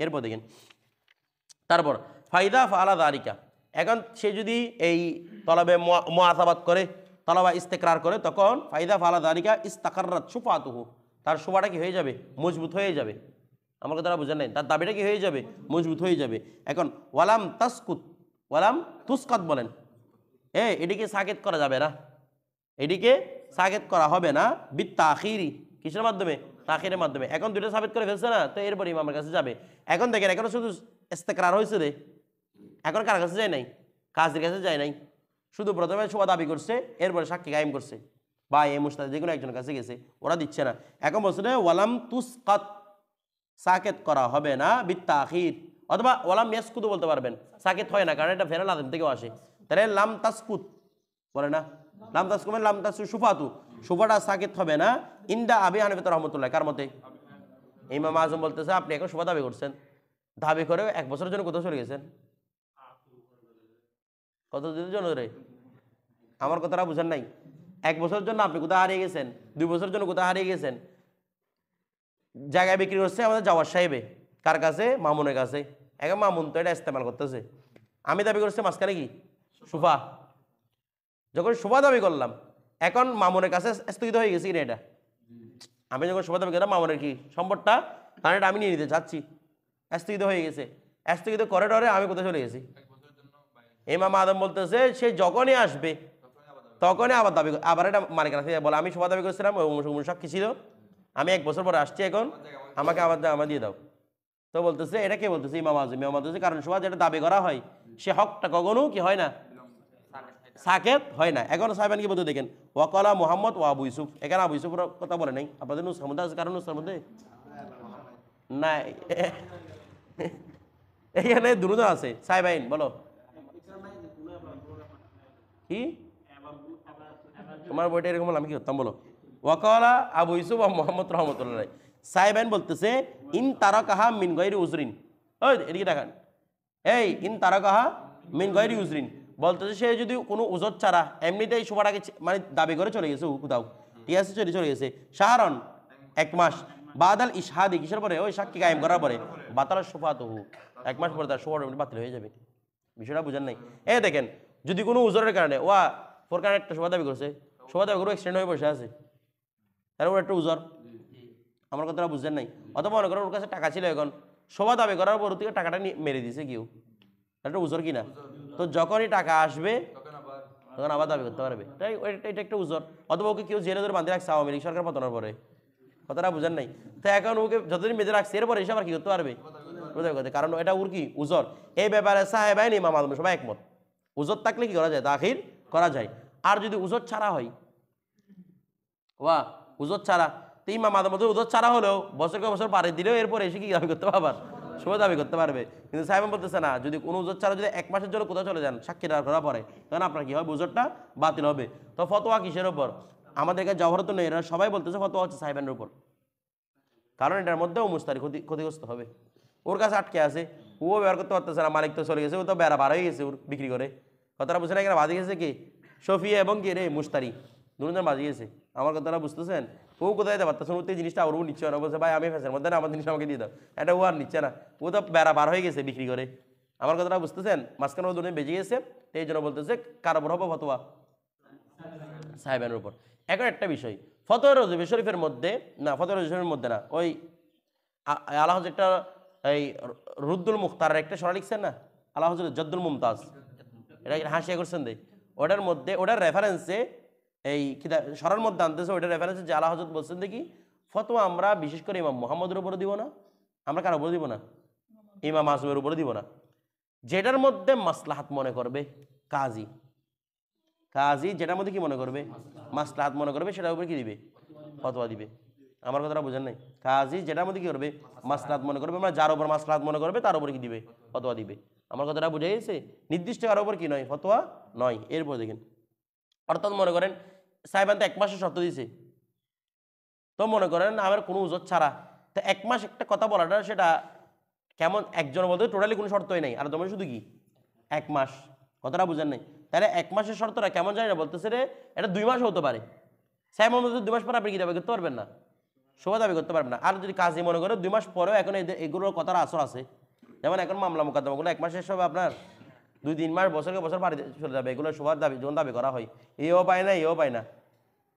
এরপর দেখেন তারপর ফায়দা ফালা দারিকা, এখন সে যদি এই তলবে মুআসাবাত করে, তলবা ইস্তেকরার করে, তখন ফায়দা ফালা দারিকা ইস্তাকাররাত শুফাতুহু, তার শোভাটা কি হয়ে যাবে? মজবুত হয়ে যাবে। আমার কথাটা বুঝেন নাই? তার দাবিটা কি হয়ে যাবে? মজবুত হয়ে যাবে। এখন ওয়ালাম তাসকুত ওয়ালাম তুসকাত বলেন, এটিকে সাকেত করা যাবে না, এটিকে সাকেত করা হবে না বিত্তাখিরি, কিসের মাধ্যমে? তাখিরের মাধ্যমে। এখন দুটো সাবেত করে ফেলছে না, তো এরপর ইমামের কাছে যাবে। এখন দেখেন এখন শুধু ইস্তেকরার হয়েছে রে, এখন কার কাছে যায় নাই? কাজীর কাছে যায় নাই, শুধু প্রথমে শোভা দাবি করছে, এরপরে সাক্ষী কায়েম করছে বা এই মুস্তাদি যে কোনো একজনের কাছে গেছে, ওরা দিচ্ছে না। এখন বলছে ওয়ালাম তুসকাত, সাকেত করা হবে না বিত্তাখির, অথবা ওয়ালাম ইয়াসকুতু বলতে পারবেন, সাকেত হয় না কারণ এটা ফেরাল আদেম থেকেও আসে। তাহলে লাম তাসকুত বলে না, লাম তাসকুত মানে লাম তাসু সুফাতু, সুফাটা সাকেত হবে না ইন্দা আবি হানিফা রাহমাতুল্লাহ। কার মতে? ইমাম আজম বলতেছে আপনি এখন সুফা দাবি করছেন, দাবি করে 1 বছরের জন্য কোথাও চলে গেছেন, কত দিনের জন্য রে? আমার কথাটা বুঝেন নাই? 1 বছরের জন্য আপনি কোথায় হারিয়ে গেছেন, 2 বছরের জন্য কোথায় হারিয়ে গেছেন? জায়গায় বিক্রি করছে আমাদের যাওয়ার সাহেবে, কার কাছে? মামুনের কাছে। এখন মামুন তো এটা ইস্তেমাল করতেছে, আমি দাবি করছি মাঝখানে কি সুফা, যখন সুফা দাবি করলাম এখন মামুনের কাছে স্থগিত হয়ে গেছে কিনা এটা? আমি যখন সুফা দাবি করলাম মামুনের কি সম্পদটা, কারণ এটা আমি নিয়ে নিতে চাচ্ছি, স্থগিত হয়ে গেছে। স্থগিত করে ডরে আমি কোথায় চলে গেছি? ইমাম আদম বলতেছে সে যখনই আসবে তখনই আবার দাবি, আবার এটা মালিকের কাছে বলে আমি সুফা দাবি করছিলাম, ওই সাক্ষী ছিল, আমি 1 বছর পরে আসছি, এখন আমাকে আবার আমার দিয়ে দাও। তো বলতেছে এটা কে বলতেছে? ইমাম আজম। ইমাম বলতেছে কারণ সুফা যেটা দাবি করা হয় সে হকটা কখনো কি হয় না, সাকেত হয় না। এখন সাহেবান কি বলতে দেখেন ওয়াকালা মুহাম্মদ ও আবু ইউসুফ, এখানে আবু ইউসুফের কথা বলে নাই, আপনাদের নুসখার মধ্যে আছে, কারণ নুসখার মধ্যে না, এখানে দুজন আছে। সাহেবাইন বলো কি তোমার বইটা এরকম আমি কি করতাম বলো? ওয়াকালা আবু ইউসুফ ও মোহাম্মদ রহমতুল্লাহ। সাহেবাইন বলতেছে ইন তারাকাহা মিন গায়রি উজরিন, ওই এদিকে দেখান, এই ইন তারা কাহা মিন গয়রি উজরিন, বলতেছে সে যদি কোনো উজর ছাড়া এমনিতেই শোভাটাকে মানে দাবি করে চলে গেছে কোথাও, ঠিক আছে, চলে গেছে শাহরন 1 মাস, বাদাল ইশহাদি কিসের পরে, ওই সাক্ষী কায়েম করার পরে, বাতাল শোফাতহু 1 মাস পরে তার শোভাটা বাতিল হয়ে যাবে। বিষয়টা বুঝেন নাই? দেখেন যদি কোনো উজরের কারণে ওয়া ফোরকান একটা শোভা দাবি করছে, শোভা দাবি করে এক্সটেন্ড হয়ে বসে আছে, তাহলে ওর একটা উজর। আমার কথাটা বুঝছেন নাই? অথবা মনে করেন ওর কাছে টাকা ছিল, এখন শোভা দাবি করার পর থেকে টাকাটা মেরে দিছে কেউ, একটা উজর কিনা। তো যখনই টাকা আসবে তখন আবার দাবি করতে পারবে, তাই এটা একটা উজর। অথবা ওকে কেউ জেলে ধরে বাঁধে রাখছে আওয়ামী লীগ সরকার পতনের পরে, কথাটা বুঝেন নাই? তো এখন ওকে যতদিন বেঁধে রাখছে এরপরে এসে আবার কি করতে পারবে, কারণ এটা ওর কি উজর। এই ব্যাপারে সাহেবাইন ইমাম আজম সবাই একমত, উজর থাকলে কি করা যায়, তাখির করা যায়। আর যদি উজর ছাড়া হয়, উজর ছাড়া, তো ইমাম আজম উজর ছাড়া হলেও বছরকে বছর পাড়ি দিলেও এরপরে এসে কি দাবি করতে পারবে, সবাই দাবি করতে পারবে। কিন্তু সাহেব বলতেছে না, যদি কোনো উজর ছাড়া যদি 1 মাসের জন্য কোথাও চলে যান সাক্ষী দাঁড় করা পরে, তখন আপনার কি হবে, উজরটা বাতিল হবে। তো ফতোয়া কিসের উপর? আমাদের কাছে জওহরত নেই, এরা সবাই বলতেছে ফতোয়া হচ্ছে সাহেবের উপর, কারণ এটার মধ্যেও মুস্তারি ক্ষতিগ্রস্ত হবে। ওর কাছে আটকে আছে, ও ব্যবহার করতে পারতেছে না, মালিক তো চলে গেছে, ও তো বেড়া বার হয়ে গেছে ওর বিক্রি করে। কথাটা বুঝে না, এখানে বাজি গেছে কি শফিয়া এবং কি রে মুস্তারি, দুজন বাজি গেছে। আমার কথাটা বুঝতেছেন? ও কোথায় যেতে পারতেছেন, ও তো জিনিসটা ওর নিচ্ছে না, বলছে ভাই আমি ফেসের মধ্যে না, আমার জিনিসটা আমাকে দিয়ে দাও, এটা ও আর নিচ্ছে না, ও তো বেড়া বার হয়ে গেছে বিক্রি করে। আমার কথাটা বুঝতেছেন? মাঝখানে ও দুজন বেজে গেছে, এই জন্য বলতেছে কার উপর হবে ফতোয়া, সাহেবের উপর। এখন একটা বিষয়, ফতোয়া রজবি শরীফের মধ্যে না, ফতোয়া রজবি শরীফের মধ্যে না, ওই আল্লাহ একটা এই রুদ্দুল মুখতার একটা সরা লিখছেন না, আল্লাহ হজরত জদ্দুল মুমতাজ, এটা হাসিয়া করছেন দে, ওটার মধ্যে ওটার রেফারেন্সে এই সরার মধ্যে আনতেছে, ওইটার রেফারেন্সে যে আল্লাহ হজরত বলছেন দেখি ফতোয়া আমরা বিশেষ করে ইমাম মুহাম্মদের উপরে দিব না, আমরা কার উপরে দিব না, ইমাম আজমের উপরে দিব না, যেটার মধ্যে মাসলাহাত মনে করবে কাজী, যেটার মধ্যে কি মনে করবে, মাসলাহাত মনে করবে, সেটার উপরে কি দিবে, ফতোয়া দিবে। আমার কথাটা বুঝেন নাই? কাজী যেটার মধ্যে কি করবে, মাসলাহাত মনে করবে, আমরা যার উপর মাসলাহাত মনে করবে তার উপরে কি দিবে, ফতোয়া দিবে। আমার কথাটা বুঝে গেছে? নির্দিষ্ট কারোর উপর কি নয়, ফতোয়া নয়। এরপর দেখেন, অর্থাৎ মনে করেন সাহেবান তো 1 মাসের শর্ত দিয়েছে, তো মনে করেন আমার কোনো উজর ছাড়া, তো 1 মাস একটা কথা বলাটা সেটা কেমন, একজন বলতে টোটালি কোনো শর্তই নেই, আর তোমার শুধু কি 1 মাস, কথাটা বুঝেন নাই? তাহলে 1 মাসের শর্তটা কেমন জানি না, বলতেছে রে এটা 2 মাস হতে পারে, সাহেব মনে 2 মাস পরে আপনি কি দাবি করতে পারবেন না, শোভা দাবি করতে পারবেন না। আর যদি কাজী মনে করে 2 মাস পরেও এখন এগুলোর কথার আসর আছে, যেমন এখন মামলা মোকদ্দমাগুলো 1 মাস শেষ হবে, আপনার 2-3 মাস বছরকে বছর পাড়ি চলে যাবে, এগুলো শোভার দাবি যখন দাবি করা হয়, এও পায় না এও পায় না,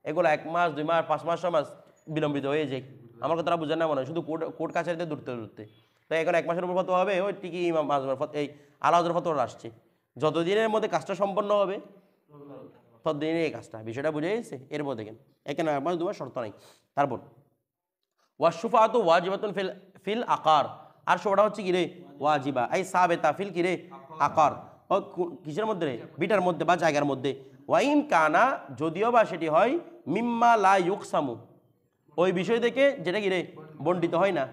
এগুলো 1 মাস 2 মাস 5 মাস 6 মাস বিলম্বিত হয়ে যায়। আমার কথাটা বুঝেন না মনে হয়, শুধু কোর্ট কাছারিতে দূরতে। তো এখন 1 মাসের উপর ফতোয়া হবে, ওই ঠিকই ইমাম আজমের এই আলাউদ্দিন ফতোয়া আসছে, যতদিনের মধ্যে কাজটা সম্পন্ন হবে ততদিনে এই কাজটা, বিষয়টা বুঝে গেছে? এরপর দেখেন এখানে 1 মাস 2 মাস শর্ত নাই। তারপর ওয়াশুফাআতু ওয়াজিবাতুন ফিল আকার, আর শোভাটা হচ্ছে কি রে, ওয়াজিবা এই সাবেতা ফিল কি রে, আকার, ও কিসের মধ্যে রে, বিটার মধ্যে বা জায়গার মধ্যে, ওয়াইন কানা যদিও বা সেটি হয় মিম্মা লা ইউকসামু, ওই বিষয় থেকে যেটা কি রে বণ্টিত হয় না,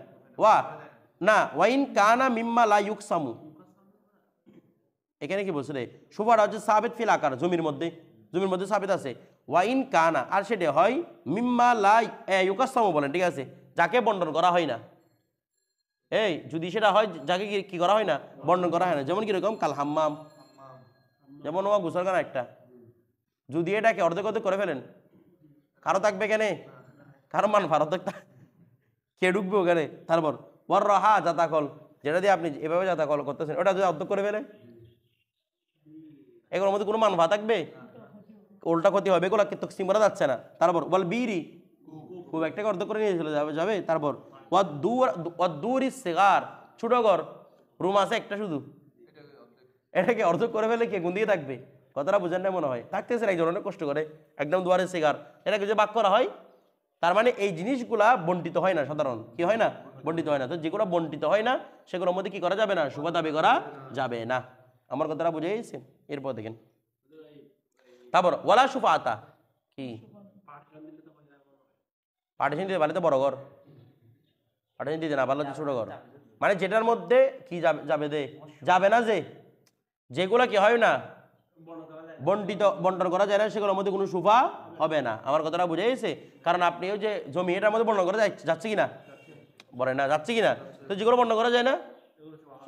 ওয়াইন কানা মিম্মা লা ইউকসামু, এখানে কি বলছে রে, শোভাটা হচ্ছে সাবেত ফিল আকার, জমির মধ্যে সাবেত আছে, ওয়াইন কানা আর সেটা হয় মিম্মা লা ইউকসামু বলেন, ঠিক আছে, যাকে বন্টন করা হয় না, এই যদি সেটা হয় যাকে কি করা হয় না, বন্টন করা হয় না, যেমন কিরকম কাল হাম্মাম, যেমন ও গোসলখানা একটা, যদি এটাকে অর্ধেক করে ফেলেন, কারো থাকবে কেন, কারো মান ভারত কে ঢুকবে ওখানে। তারপর ওর রহা যাতাকল, যেটা দিয়ে আপনি এভাবে যাতাকল করতেছেন, ওটা যদি অর্ধেক করে ফেলে, এগুলোর মধ্যে কোনো মান ভা থাকবে, উল্টা ক্ষতি হবে, এগুলো তকসিম করা যাচ্ছে না। তারপর বল বিরি, খুব একটাকে অর্ধেক করে নিয়ে চলে যাবে। তারপর ওয়াদুরি সিগার, ছোট ঘর, রুম আছে একটা শুধু, এটাকে অর্ধেক করে ফেলে কে গুন দিয়ে থাকবে, কথাটা বুঝেন না মনে হয়, থাকতেছে একজন অনেক কষ্ট করে, একদম দুয়ারে সিগার, এটাকে যে বাক করা হয়, তার মানে এই জিনিসগুলা বন্টিত হয় না, সাধারণ কি হয় না, বন্টিত হয় না। তো যেগুলো বন্টিত হয় না সেগুলোর মধ্যে কি করা যাবে না, শুভ দাবি করা যাবে না। আমার কথাটা বুঝে গেছে? এরপর দেখেন, তারপর ওয়ালা সুফাতা কি, পার্টিশন দিতে পারলে তো বড় ঘর, পার্টিশন দিতে না পারলে তো ছোট ঘর, মানে যেটার মধ্যে কি যাবে না, যেগুলো কি হয় না বন্টন করা যায় না, সেগুলোর মধ্যে কোনো সুফা হবে না। আমার কথাটা বুঝে গেছে? কারণ আপনি ওই যে জমি এটার মধ্যে বন্টন করা যাচ্ছে কিনা, বলে না যাচ্ছে কিনা, তো যেগুলো বন্টন করা যায় না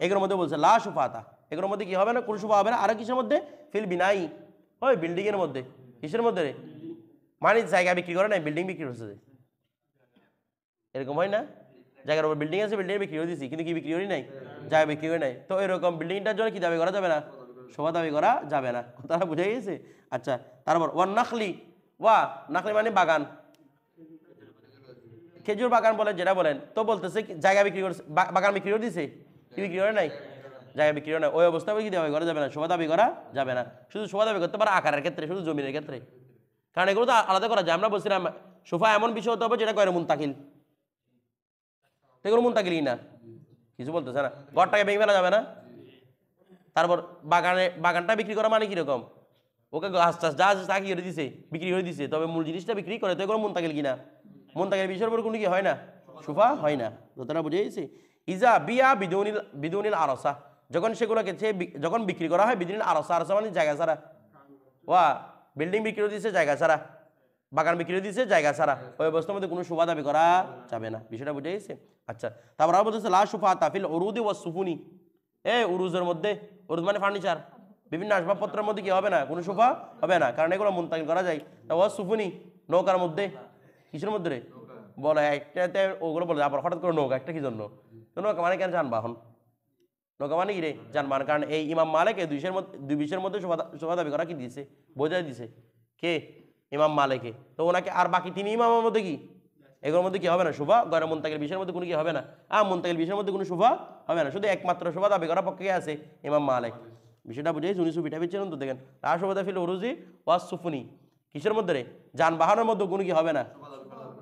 এগুলোর মধ্যে বলছে লা সুফাতা, এগুলোর মধ্যে কি হবে না, কোনো সুফা হবে না। আর কিসের মধ্যে, ফিল বিনাই, ওই বিল্ডিং এর মধ্যে। কিসের মধ্যে রে, মানে জায়গা বিক্রি করে নাই, বিল্ডিং বিক্রি করছে, এরকম হয় না? জায়গার উপর বিল্ডিং আছে, বিল্ডিং বিক্রি করে দিছি, কিন্তু কি বিক্রি করি নাই, জায়গা বিক্রি করে নাই। তো এরকম বিল্ডিংটার জন্য কি দাবি করা যাবে না, শোভা দাবি করা যাবে না। কথাটা বুঝে গেছে? আচ্ছা, তারপর ওয়ান নাখলি, ওয়া নাখলি মানে বাগান, খেজুর বাগান বলেন যেটা বলেন, তো বলতেছে জায়গা বিক্রি করছে, বাগান বিক্রি করে দিছে, কি বিক্রি করে নাই, জায়গা বিক্রি করে নাই। ওই অবস্থায় কি দাবি করা যাবে না, শোভা দাবি করা যাবে না। শুধু শোভা দাবি করতে পারে আকারের ক্ষেত্রে, শুধু জমিনের ক্ষেত্রে, কারণ এগুলো তো আলাদা করা যায়। আমরা বলছিলাম সোফা এমন বিষয় হতে হবে যেটা করে মুনতাকিল, এগুলো মুনতাকিলই না, কিছু বলতেছে না, ঘরটাকে ভেঙে ফেলা যাবে না। তারপর বাগানটা বিক্রি করা মানে কিরকম, ওকে গাছ টাছ যা আছে তা কি করে দিছে, বিক্রি করে দিছে, তবে মূল জিনিসটা বিক্রি করে, তো এগুলো মুনতাকিল কিনা, মুনতাকিল বিষয়ের উপর কোনো কি হয় না, সোফা হয় না। কথাটা বুঝে গেছি? ইজা বিয়া বিদুনিল আরসা, যখন সেগুলোকে যখন বিক্রি করা হয় বিদুনিল আরসা, আরসা মানে জায়গা ছাড়া, ওয়া বিল্ডিং বিক্রি করে দিছে জায়গা ছাড়া, বাগান বিক্রি করে দিছে জায়গা ছাড়া, ওই অবস্থার মধ্যে কোনো শোভা দাবি করা যাবে না। বিষয়টা বুঝে গেছে? আচ্ছা, তারপর আবার বলতেছে লা সুফা তাফিল উরুদি ওয়াস সুফুনি, উরুজের মধ্যে, উরুজ মানে ফার্নিচার, বিভিন্ন আসবাবপত্রের মধ্যে কি হবে না, কোনো সোফা হবে না, কারণ এগুলো মুনতাকিল করা যায়। তা ওয়াস সুফুনি, নৌকার মধ্যে, কিসের মধ্যে রে বলে একটাতে, ওগুলো বলে আবার হঠাৎ করে নৌকা, একটা কি জন্য, তো নৌকা মানে কেন, যানবাহন, নৌকা মানে কি রে, যানবাহন। কারণ এই ইমাম মালিক এই দুই বিষয়ের মধ্যে শোভা দাবি করা কি দিয়েছে, বোঝাই দিছে, কে, ইমাম মালিকে। তো ওনাকে আর বাকি তিনি ইমামের মধ্যে কি, এগুলোর মধ্যে কি হবে না, শোভা গয়রা মুনতাকিল বিষয়ের মধ্যে কোনো কি হবে না, মুনতাকিল বিষয়ের মধ্যে কোনো শোভা হবে না, শুধু একমাত্র শোভা দাবি করার পক্ষে আছে ইমাম মালিক। বিষয়টা বুঝেই উনি সুবিটা পেয়েছেন তো, দেখেন লা সুফাতা ফিল উরুজি ওয়াস সুফুনি, কিসের মধ্যে রে, যানবাহনের মধ্যে কোনো কি হবে না।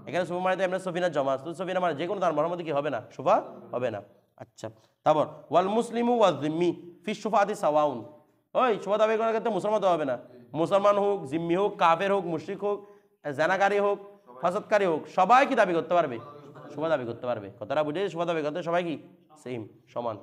এখানে সুফা মানে আমরা সফিনা জমা, তো সফিনা মানে যে কোনো যানবাহনের মধ্যে কি হবে না, শোভা হবে না। আচ্ছা, তারপর ওয়াল মুসলিমু ওয়াজ জিম্মি ফি সুফাতি সাওয়াউন, ওই শোভা দাবি করার ক্ষেত্রে মুসলমান তো হবে না, মুসলমান হোক, জিম্মি হোক, কাফের হোক, মুশরিক হোক, জানাকারী হোক, ফাসাদকারী হোক, সবাই কি দাবি করতে পারবে, শোভা দাবি করতে পারবে। কথাটা বুঝে, শোভা দাবি করতে সবাই কি সেম, সমান।